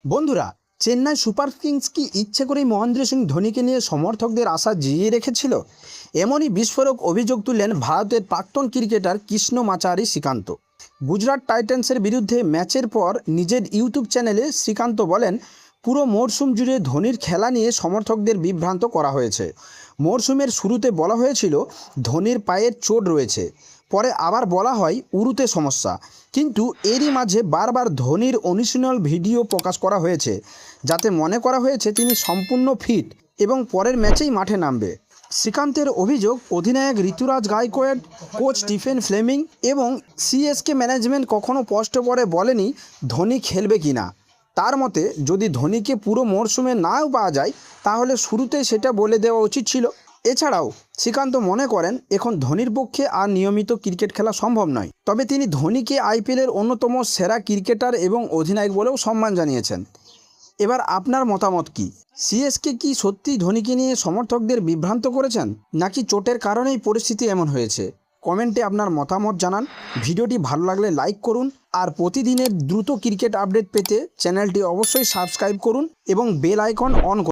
বন্ধুরা, Chennai super Kings কি ইচ্ছে করেই মহেন্দ্র সিং ধোনিকে নিয়ে সমর্থকদের আশা জিইয়ে রেখেছিল? এমনই বিস্ফোরক অভিযোগ তুললেন ভারতের প্রাক্তন ক্রিকেটার কৃষ্ণমাচারি শ্রীকান্ত। গুজরাট টাইটান্সের বিরুদ্ধে ম্যাচের পর নিজের ইউটিউব চ্যানেলে শ্রীকান্ত বলেন, পুরো মরশুম জুড়ে ধোনির খেলা নিয়ে সমর্থকদের বিভ্রান্ত করা হয়েছে। মরশুমের শুরুতে বলা হয়েছিল ধোনির পায়ের চোট রয়েছে, পরে আবার বলা হয় উরুতে সমস্যা, কিন্তু এরই মাঝে বারবার ধোনির অনুশীলন ভিডিও প্রকাশ করা হয়েছে, যাতে মনে করা হয়েছে তিনি সম্পূর্ণ ফিট এবং পরের ম্যাচেই মাঠে নামবে। শ্রীকান্তের অভিযোগ, অধিনায়ক ঋতুরাজ গায়কোয়াড়, কোচ স্টিফেন ফ্লেমিং এবং সিএসকে ম্যানেজমেন্ট কখনো স্পষ্ট করে বলেনি ধোনি খেলবে কিনা। তার মতে, যদি ধোনিকে পুরো মরশুমে নাও পাওয়া যায়, তাহলে শুরুতে সেটা বলে দেওয়া উচিত ছিল। এছাড়াও শ্রীকান্ত মনে করেন এখন ধোনির পক্ষে আর নিয়মিত ক্রিকেট খেলা সম্ভব নয়, তবে তিনি ধোনিকে আইপিএলের অন্যতম সেরা ক্রিকেটার এবং অধিনায়ক বলেও সম্মান জানিয়েছেন। এবার আপনার মতামত কি? সিএসকে কি সত্যিই ধোনিকে নিয়ে সমর্থকদের বিভ্রান্ত করেছেন, নাকি চোটের কারণেই পরিস্থিতি এমন হয়েছে? কমেন্টে আপনার মতামত জানান। ভিডিওটি ভালো লাগলে লাইক করুন, আর প্রতিদিনের দ্রুত ক্রিকেট আপডেট পেতে চ্যানেলটি অবশ্যই সাবস্ক্রাইব করুন এবং বেল আইকন অন করুন।